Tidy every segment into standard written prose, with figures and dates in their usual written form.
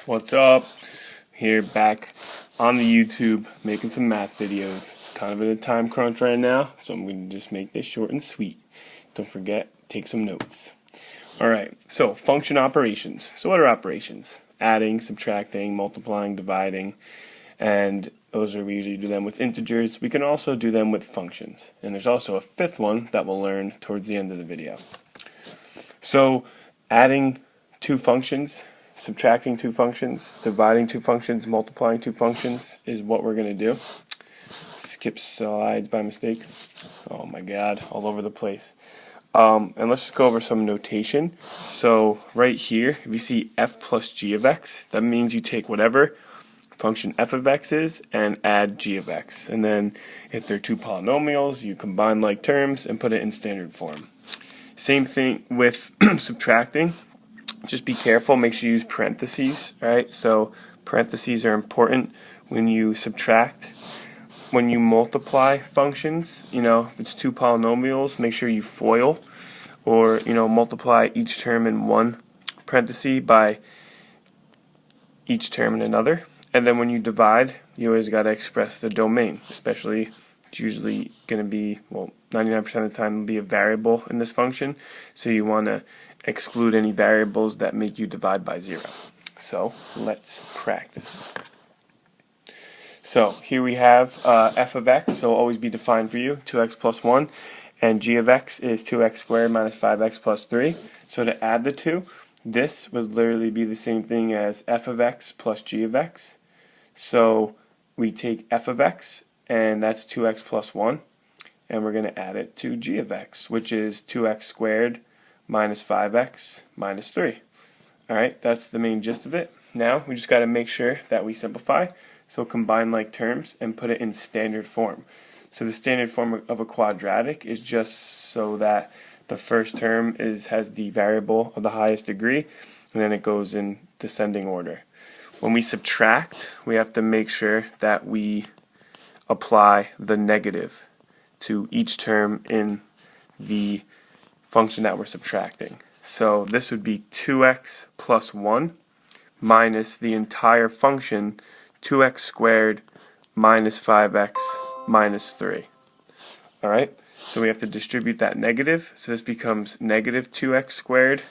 What's up? Here back on the YouTube making some math videos. Kind of in a time crunch right now, so I'm going to just make this short and sweet. Don't forget, take some notes. Alright, so function operations. So what are operations? Adding, subtracting, multiplying, dividing, and those are we usually do them with integers. We can also do them with functions. And there's also a fifth one that we'll learn towards the end of the video. So adding two functions, subtracting two functions, dividing two functions, multiplying two functions is what we're going to do. Skip slides by mistake. Oh my god, all over the place. And let's just go over some notation. So right here, if you see f plus g of x, that means you take whatever function f of x is and add g of x. And then if they're two polynomials, you combine like terms and put it in standard form. Same thing with subtracting. Just be careful, make sure you use parentheses, right? So parentheses are important when you subtract. When you multiply functions, if it's two polynomials, make sure you FOIL or, multiply each term in one parenthesis by each term in another. And then when you divide, you always got to express the domain, especially it's usually going to be, 99% of the time will be a variable in this function. So you want to exclude any variables that make you divide by 0. So let's practice. So here we have f of x, so always be defined for you, 2x plus 1, and g of x is 2x squared minus 5x plus 3. So to add the two, this would literally be the same thing as f of x plus g of x. So we take f of x, and that's 2x plus 1, and we're going to add it to g of x, which is 2x squared minus 5x minus 3. Alright, that's the main gist of it. Now we just got to make sure that we simplify. So combine like terms and put it in standard form. So the standard form of a quadratic is just so that the first term has the variable of the highest degree, and then it goes in descending order. When we subtract, we have to make sure that we apply the negative to each term in the function that we're subtracting. So this would be 2x plus 1 minus the entire function 2x squared minus 5x minus 3. Alright, so we have to distribute that negative. So this becomes negative 2x squared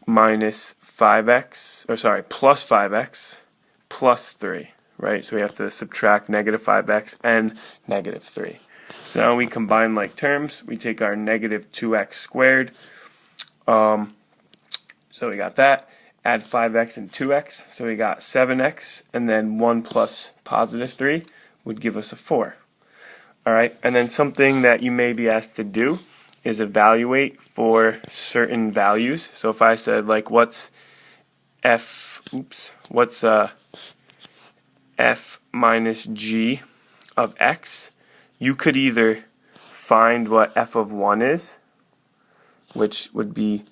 minus 5x, plus 5x plus 3. Right, so we have to subtract negative 5x and negative 3. So now we combine like terms. We take our negative 2x squared. So we got that. Add 5x and 2x. So we got 7x, and then 1 plus positive 3 would give us a 4. Alright, and then something that you may be asked to do is evaluate for certain values. So if I said, like, what's f minus g of x, you could either find what f of 1 is, which would be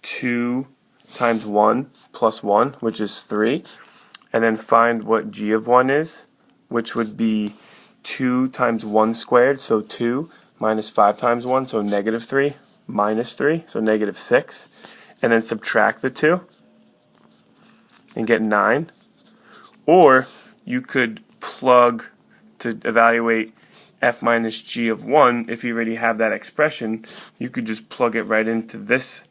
2 times 1 plus 1, which is 3, and then find what g of 1 is, which would be 2 times 1 squared, so 2, minus 5 times 1, so negative 3, minus 3, so negative 6, and then subtract the 2 and get 9. Or you could plug to evaluate f minus g of 1. If you already have that expression, you could just plug it right into this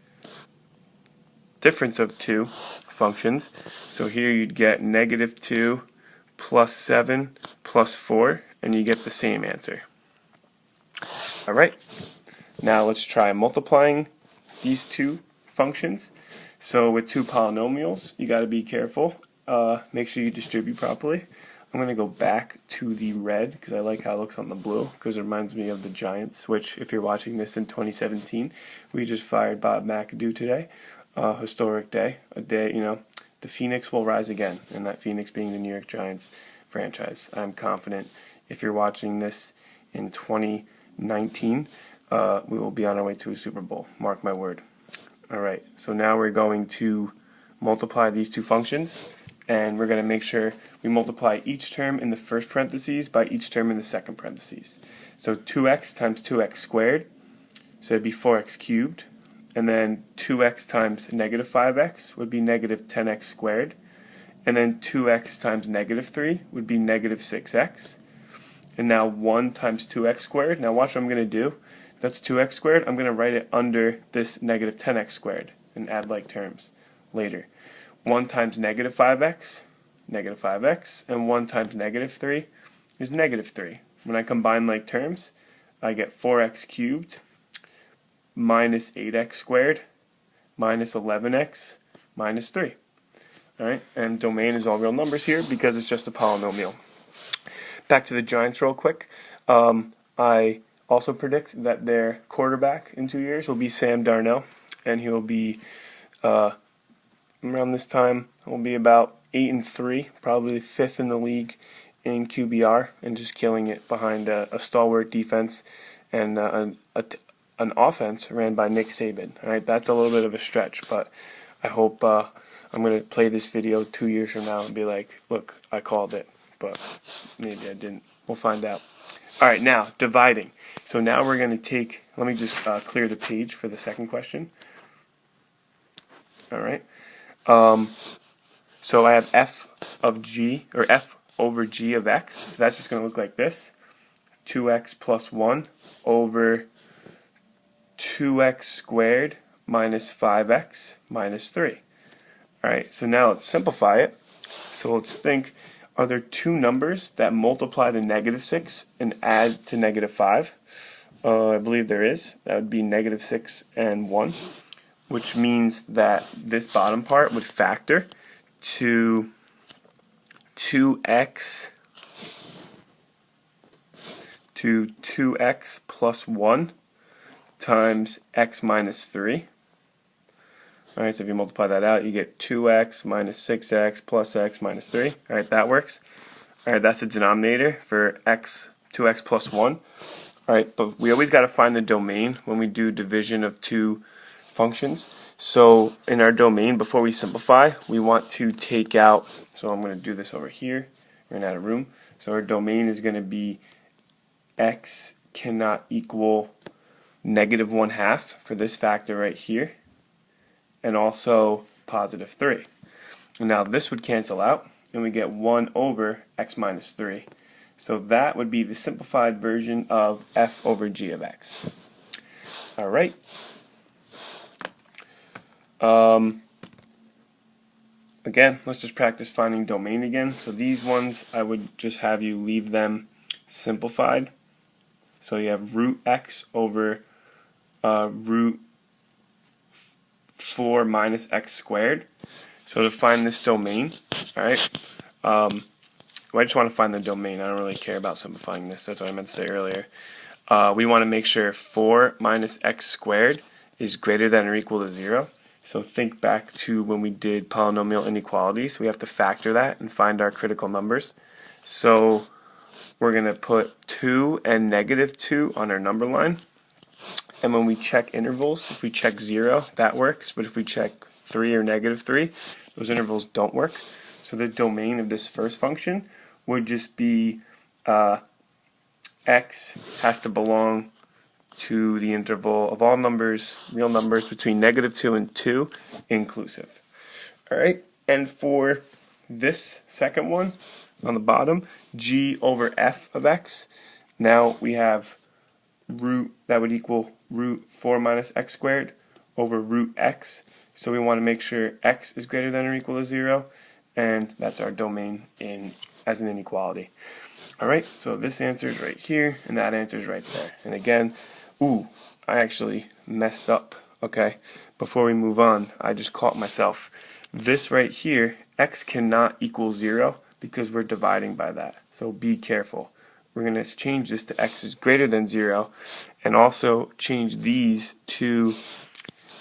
difference of two functions. So here you'd get negative 2 plus 7 plus 4, and you get the same answer. Alright, now let's try multiplying these two functions. So with two polynomials, you got to be careful. Make sure you distribute properly. I'm going to go back to the red because I like how it looks on the blue, because it reminds me of the Giants, which if you're watching this in 2017, we just fired Bob McAdoo today. Historic day, a day, the Phoenix will rise again, and that Phoenix being the New York Giants franchise. I'm confident if you're watching this in 2019, we will be on our way to a Super Bowl. Mark my word. Alright, so now we're going to multiply these two functions, and we're going to make sure we multiply each term in the first parentheses by each term in the second parentheses. So 2x times 2x squared, so it'd be 4x cubed, and then 2x times negative 5x would be negative 10x squared, and then 2x times negative 3 would be negative 6x. And now 1 times 2x squared. Now watch what I'm going to do. That's 2x squared. I'm going to write it under this negative 10x squared and add like terms later. 1 times negative 5x, and 1 times negative 3 is negative 3. When I combine like terms, I get 4x cubed minus 8x squared minus 11x minus 3. Alright, and domain is all real numbers here because it's just a polynomial. Back to the Giants real quick. I also predict that their quarterback in 2 years will be Sam Darnold, and he will be around this time will be about 8-3, probably 5th in the league in QBR, and just killing it behind a stalwart defense and an offense ran by Nick Saban. All right, that's a little bit of a stretch, but I hope I'm going to play this video 2 years from now and be like, look, I called it, but maybe I didn't. We'll find out. All right, now dividing. So now we're going to take, let me just clear the page for the second question. All right. So I have f of g, or f over g of x. So that's just going to look like this. 2x plus 1 over 2x squared minus 5x minus 3. Alright, so now let's simplify it. So let's think, are there two numbers that multiply to negative 6 and add to negative 5? I believe there is. That would be negative 6 and 1, which means that this bottom part would factor to 2x plus 1 times x minus 3. Alright, so if you multiply that out, you get 2x minus 6x plus x minus 3. Alright, that works. Alright, that's the denominator for 2x plus 1. Alright, but we always got to find the domain when we do division of two functions. So in our domain, before we simplify, we want to take out, so I'm going to do this over here. We're going to add a room. So our domain is going to be x cannot equal negative 1/2 for this factor right here, and also positive 3. And now this would cancel out, and we get 1 over x minus 3. So that would be the simplified version of f over g of x. Alright. Again, let's just practice finding domain again. So these ones, I would just have you leave them simplified. So you have root x over root 4 minus x squared. So to find this domain, alright, I just want to find the domain. I don't really care about simplifying this. That's what I meant to say earlier. We want to make sure 4 minus x squared is greater than or equal to 0. So think back to when we did polynomial inequalities. We have to factor that and find our critical numbers. So we're going to put 2 and negative 2 on our number line. And when we check intervals, if we check 0, that works. But if we check 3 or negative 3, those intervals don't work. So the domain of this first function would just be x has to belong to the interval of all numbers, real numbers, between negative 2 and 2 inclusive. Alright, and for this second one on the bottom, g over f of x, now we have root, that would equal root 4 minus x squared over root x. So we want to make sure x is greater than or equal to 0, and that's our domain as an inequality. Alright, so this answer is right here, and that answer is right there. And again, I actually messed up. Okay, before we move on, I just caught myself. This right here, x cannot equal 0 because we're dividing by that. So be careful. We're going to change this to x is greater than 0, and also change these to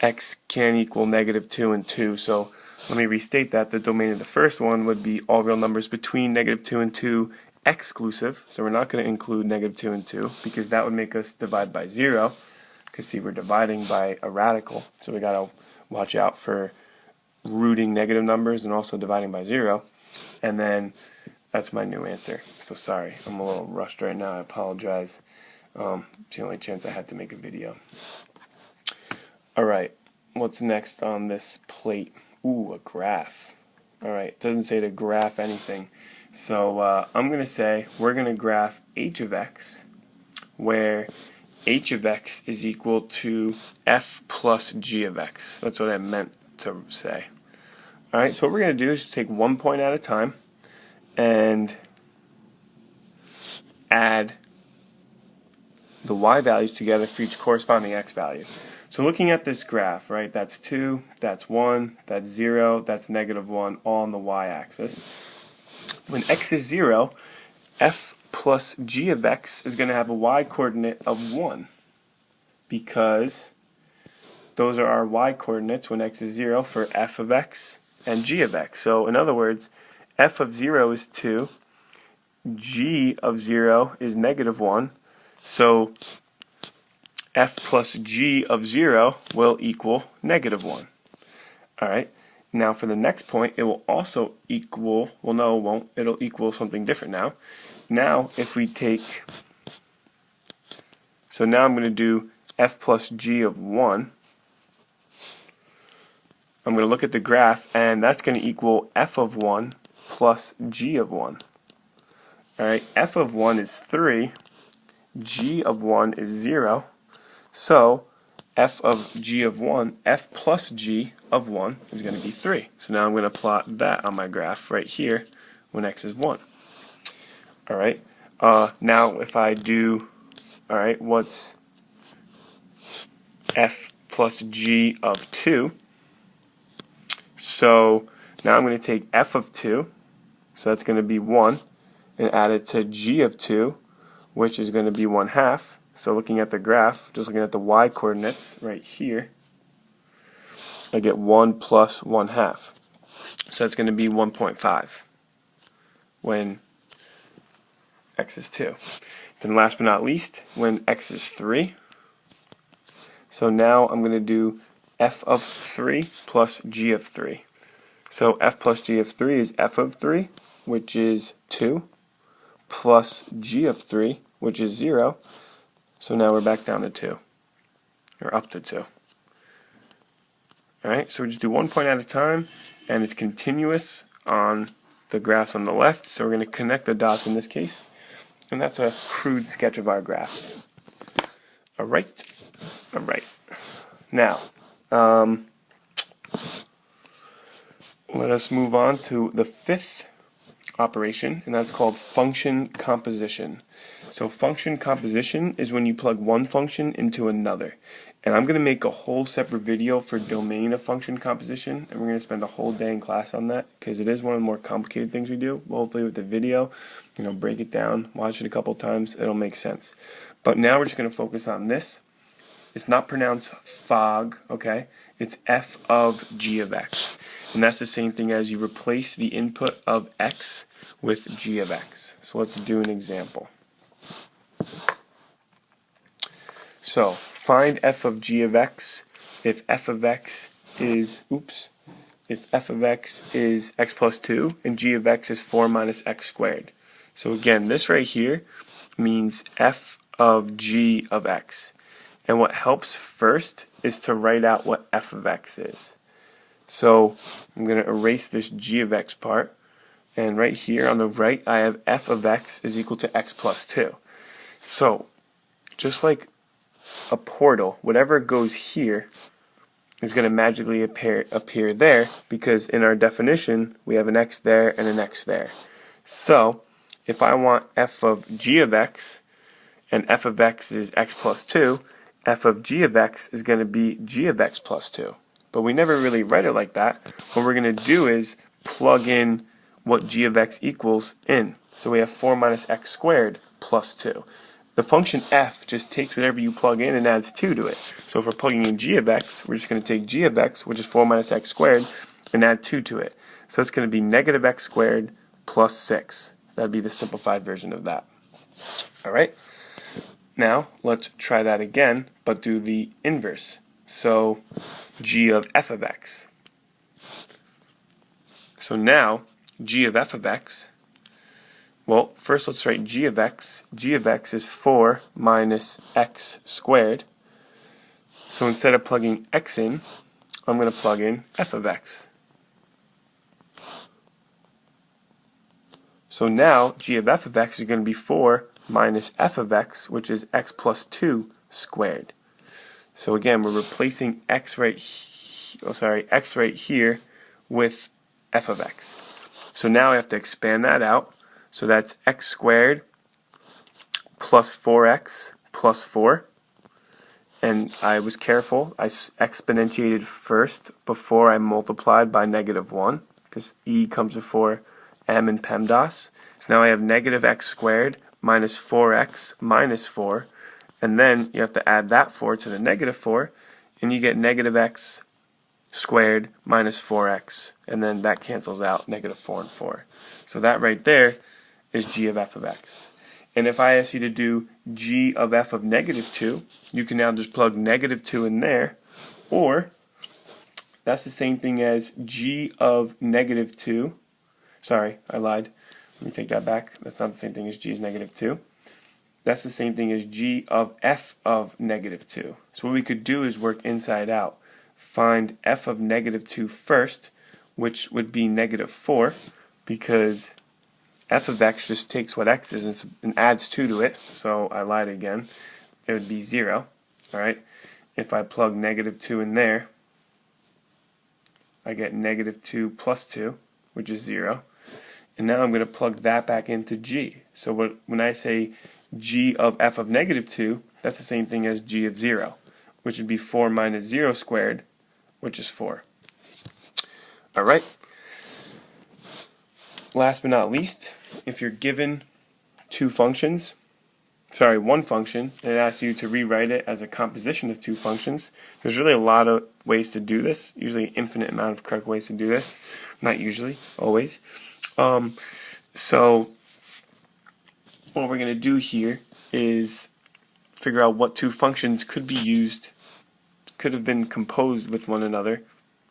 x can equal negative 2 and 2. So let me restate that. The domain of the first one would be all real numbers between negative 2 and 2 exclusive. So we're not going to include negative 2 and 2 because that would make us divide by 0. Because see, we're dividing by a radical. So we got to watch out for rooting negative numbers and also dividing by 0. And then that's my new answer. So sorry, I'm a little rushed right now. I apologize. It's the only chance I had to make a video. Alright, what's next on this plate? A graph. Alright, it doesn't say to graph anything. So I'm going to say we're going to graph h of x, where h of x is equal to f plus g of x. That's what I meant to say. Alright, so what we're going to do is take 1 point at a time and add the y values together for each corresponding x value. So looking at this graph, right, that's 2, that's 1, that's 0, that's -1, all on the y-axis. When x is 0, f plus g of x is going to have a y-coordinate of 1, because those are our y-coordinates when x is 0 for f of x and g of x. So in other words, f of 0 is 2, g of 0 is -1, so f plus g of 0 will equal -1. Alright, now for the next point, it will also equal, well no it won't, it'll equal something different now. Now if we take, so now I'm going to do f plus g of 1. I'm going to look at the graph, and that's going to equal f of 1 plus g of 1. Alright, f of 1 is 3, g of 1 is 0, so f of g of 1, f plus g of 1 is going to be 3. So now I'm going to plot that on my graph right here when x is 1. Alright, now if I do, alright, what's f plus g of 2? So now I'm going to take f of 2, so that's going to be 1, and add it to g of 2, which is going to be 1/2. So looking at the graph, just looking at the y-coordinates right here, I get 1 plus 1/2. So that's going to be 1.5 when x is 2. Then last but not least, when x is 3, so now I'm going to do f of 3 plus g of 3. So f plus g of 3 is f of 3, which is 2, plus g of 3, which is 0. So now we're back down to 2, or up to 2. Alright, so we just do 1 point at a time, and it's continuous on the graphs on the left, so we're going to connect the dots in this case, and that's a crude sketch of our graphs. Alright, now, let us move on to the fifth operation, and that's called function composition. So function composition is when you plug one function into another. And I'm going to make a whole separate video for domain of function composition, and we're going to spend a whole day in class on that, because it is one of the more complicated things we do. Well, hopefully with the video, break it down, watch it a couple times, it'll make sense. But now we're just going to focus on this. It's not pronounced fog, okay? It's f of g of x. And that's the same thing as you replace the input of x with g of x. So let's do an example. So find f of g of x if f of x is, if f of x is x plus 2 and g of x is 4 minus x squared. So again, this right here means f of g of x. And what helps first is to write out what f of x is. So I'm going to erase this g of x part, and right here on the right I have f of x is equal to x plus 2. So just like a portal, whatever goes here is going to magically appear there, because in our definition we have an x there and an x there. So if I want f of g of x, and f of x is x plus 2, f of g of x is going to be g of x plus 2. But we never really write it like that. What we're going to do is plug in what g of x equals in. So we have 4 minus x squared plus 2. The function f just takes whatever you plug in and adds 2 to it. So if we're plugging in g of x, we're just going to take g of x, which is 4 minus x squared, and add 2 to it. So it's going to be negative x squared plus 6. That would be the simplified version of that. Alright? Now, let's try that again, but do the inverse. So, g of f of x. So now, g of f of x, well, first let's write g of x. G of x is 4 minus x squared. So instead of plugging x in, I'm going to plug in f of x. So now g of f of x is going to be 4 minus f of x, which is x plus 2 squared. So again, we're replacing x right here with f of x. So now I have to expand that out. So that's x squared plus 4x plus 4. And I was careful. I exponentiated first before I multiplied by -1, because e comes before m in PEMDAS. So now I have negative x squared minus 4x minus 4. And then you have to add that 4 to the -4, and you get negative x squared minus 4x. And then that cancels out -4 and 4. So that right there is g of f of x. And if I ask you to do g of f of -2, you can now just plug -2 in there, or that's the same thing as g of -2. Sorry, I lied. Let me take that back. That's not the same thing as g is -2. That's the same thing as g of f of -2. So what we could do is work inside out. Find f of -2 first, which would be -4, because f of x just takes what x is and adds 2 to it, so I lied again. It would be 0. Alright? If I plug -2 in there, I get -2 plus 2, which is 0. And now I'm going to plug that back into g. So when I say g of f of -2, that's the same thing as g of 0, which would be 4 minus 0 squared, which is 4. Alright? Last but not least, if you're given one function, and it asks you to rewrite it as a composition of two functions, there's really a lot of ways to do this, usually an infinite amount of correct ways to do this, not usually, always. So what we're going to do here is figure out what two functions could have been composed with one another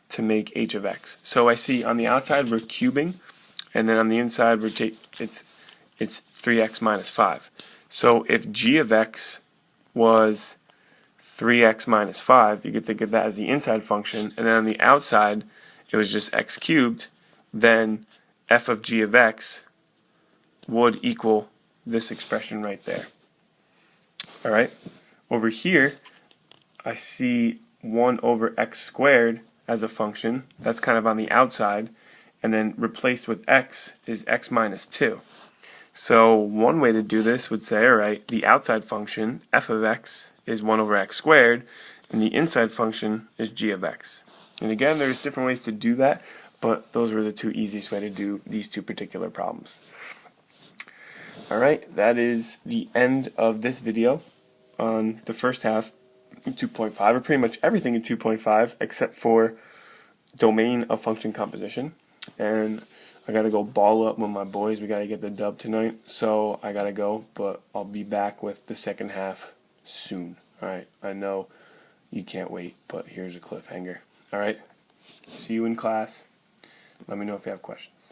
to make h of x. So I see on the outside we're cubing, and then on the inside it's 3x minus 5. So if g of x was 3x minus 5, you could think of that as the inside function, and then on the outside it was just x cubed, then f of g of x would equal this expression right there. Alright, over here I see 1 over x squared as a function. That's kind of on the outside, and then replaced with x is x minus 2. So one way to do this would say, alright, the outside function, f of x, is 1 over x squared, and the inside function is g of x. And again, there's different ways to do that, but those were the two easiest way to do these two particular problems. Alright, that is the end of this video on the first half in 2.5, or pretty much everything in 2.5 except for domain of function composition. And I gotta go ball up with my boys. We gotta get the dub tonight, so I gotta go, but I'll be back with the second half soon. Alright, I know you can't wait, but here's a cliffhanger. Alright, see you in class. Let me know if you have questions.